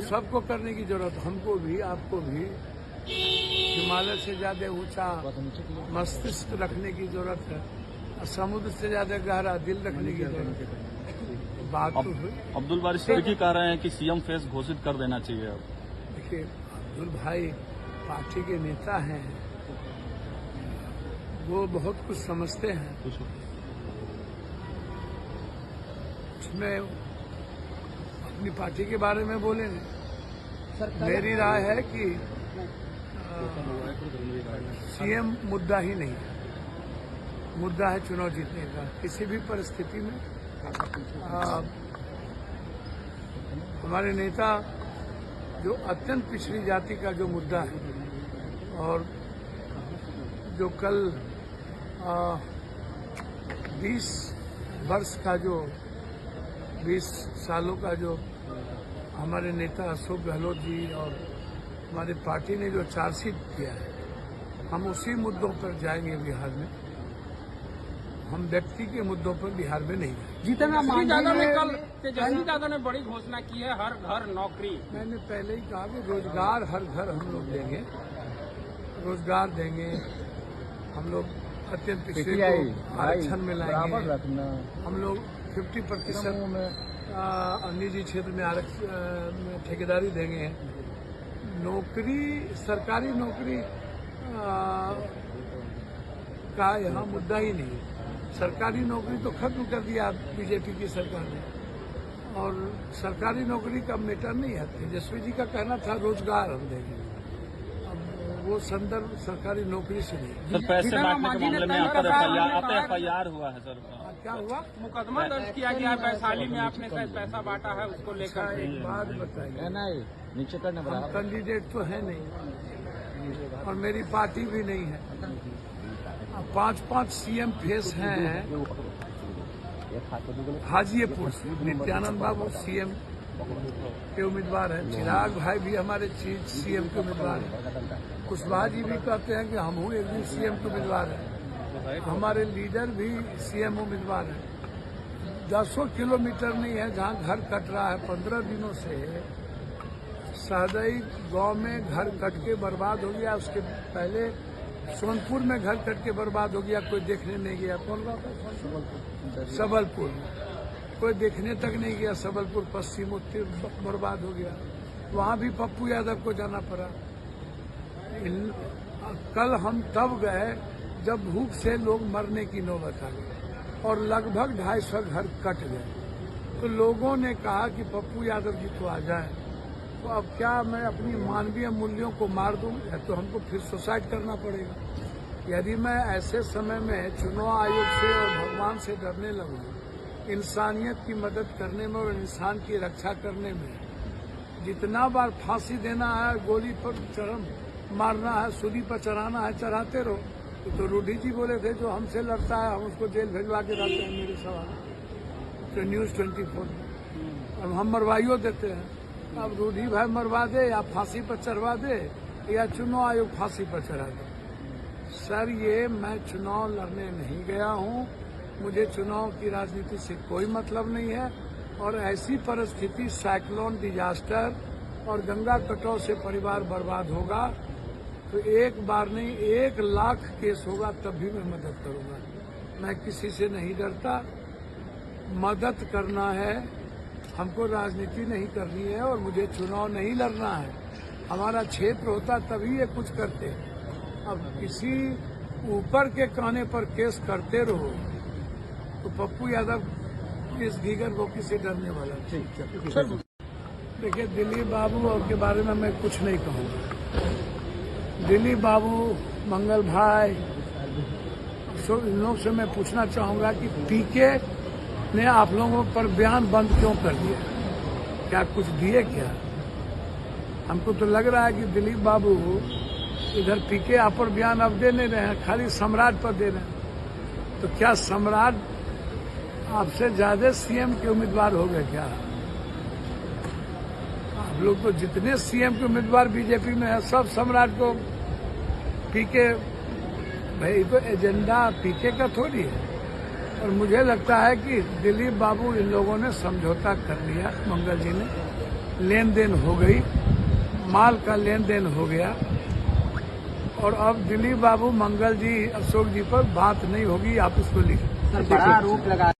सबको करने की जरूरत, हमको भी आपको भी हिमालय से ज्यादा ऊंचा मस्तिष्क रखने की जरूरत है और समुद्र से ज्यादा गहरा दिल रखने की जरूरत है। बात तो हुई। अब्दुल बारी सिद्दीकी कह रहे हैं कि सीएम फेस घोषित कर देना चाहिए। अब देखिए, अब्दुल भाई पार्टी के नेता हैं, वो बहुत कुछ समझते हैं, उसमें अपनी पार्टी के बारे में बोले। मेरी राय है कि सीएम मुद्दा ही नहीं है, मुद्दा है चुनाव जीतने का। किसी भी परिस्थिति में हमारे नेता जो अत्यंत पिछड़ी जाति का जो मुद्दा है और जो कल 20 वर्ष का जो 20 सालों का जो हमारे नेता अशोक गहलोत जी और हमारी पार्टी ने जो चार्जशीट किया है, हम उसी मुद्दों पर जाएंगे बिहार में। हम व्यक्ति के मुद्दों पर बिहार में नहीं जाएंगे। जितना तेजस्वी यादव ने बड़ी घोषणा की है, हर घर नौकरी। मैंने पहले ही कहा कि रोजगार हर घर हम लोग देंगे, रोजगार देंगे। हम लोग अत्यंत पिछड़े को आरक्षण में लाएंगे। हम लोग 50% निजी क्षेत्र में आरक्षण ठेकेदारी देंगे। नौकरी, सरकारी नौकरी का यहाँ मुद्दा ही नहीं है। सरकारी नौकरी तो खत्म कर दिया बीजेपी की सरकार ने, और सरकारी नौकरी का मैटर नहीं है। तेजस्वी जी का कहना था रोजगार हम देंगे, अब वो संदर्भ सरकारी नौकरी से नहीं। सर, पैसे बांटने के मामले में आपका FIR हुआ है सर? क्या हुआ? मुकदमा दर्ज किया गया है वैशाली में, आपने शायद पैसा बांटा है, उसको लेकर। एक बात बताइए, नीचे करने हम कैंडिडेट तो है नहीं और मेरी पार्टी भी नहीं है। 5-5 सीएम फेस हैं हाजीपुर से। नित्यानंद बाबू सीएम के उम्मीदवार हैं, चिराग भाई भी हमारे सीएम के उम्मीदवार हैं, कुशवाहा जी भी कहते हैं कि हम एक दिन सीएम के उम्मीदवार हैं, हमारे लीडर भी सीएम उम्मीदवार हैं। 10 किलोमीटर नहीं है जहां घर कट रहा है। 15 दिनों से सहदई गांव में घर कट के बर्बाद हो गया। उसके पहले सोनपुर में घर कट के बर्बाद हो गया, कोई देखने नहीं गया। कौन बात? सबलपुर में कोई देखने तक नहीं गया। सबलपुर पश्चिम उत्तर बर्बाद हो गया, वहां भी पप्पू यादव को जाना पड़ा। कल हम तब गए जब भूख से लोग मरने की नौबत आ गई और लगभग 250 घर कट गए। तो लोगों ने कहा कि पप्पू यादव जी तो आ जाए। तो अब क्या मैं अपनी मानवीय मूल्यों को मार दूं, या तो हमको फिर सुसाइड करना पड़ेगा। यदि मैं ऐसे समय में चुनाव आयोग से और भगवान से डरने लगूं, इंसानियत की मदद करने में और इंसान की रक्षा करने में, जितना बार फांसी देना है, गोली पर मारना है, सूली पर चढ़ाना है, चढ़ाते रहो। तो रूढ़ी जी बोले थे जो हमसे लड़ता है हम उसको जेल भिजवा के लाते हैं। मेरे सवाल तो न्यूज़ 24 में अब हम मरवाइयो देते हैं। अब रूढ़ी भाई मरवा दे या फांसी पर चढ़वा दे या चुनाव आयोग फांसी पर चढ़ा दे। सर, ये मैं चुनाव लड़ने नहीं गया हूँ, मुझे चुनाव की राजनीति से कोई मतलब नहीं है। और ऐसी परिस्थिति, साइक्लोन, डिजास्टर और गंगा कटाव से परिवार बर्बाद होगा तो एक बार नहीं 1 लाख केस होगा तब भी मैं मदद करूंगा। मैं किसी से नहीं डरता। मदद करना है, हमको राजनीति नहीं करनी है और मुझे चुनाव नहीं लड़ना है। हमारा क्षेत्र होता तभी ये कुछ करते। अब किसी ऊपर के कहने पर केस करते रहो तो पप्पू यादव इस दीगर बोकी से डरने वाला। ठीक। देखिए, दिलीप बाबू के बारे में मैं कुछ नहीं कहूँगा। दिलीप बाबू, मंगल भाई, इन लोग से मैं पूछना चाहूँगा कि पीके ने आप लोगों पर बयान बंद क्यों कर दिया? क्या कुछ दिए क्या? हमको तो लग रहा है कि दिलीप बाबू इधर पीके आप पर बयान अब दे नहीं रहे हैं, खाली सम्राट पर दे रहे हैं। तो क्या सम्राट आपसे ज्यादा सीएम के उम्मीदवार हो गए क्या? आप लोग तो जितने सीएम के उम्मीदवार बीजेपी में है सब सम्राट को पीके, भाई तो एजेंडा पीके का थोड़ी है। और मुझे लगता है कि दिलीप बाबू इन लोगों ने समझौता कर लिया, मंगल जी ने, लेन देन हो गई, माल का लेन देन हो गया और अब दिलीप बाबू, मंगल जी, अशोक जी पर बात नहीं होगी। आप इसको लिखें। सर, बड़ा आरोप लगा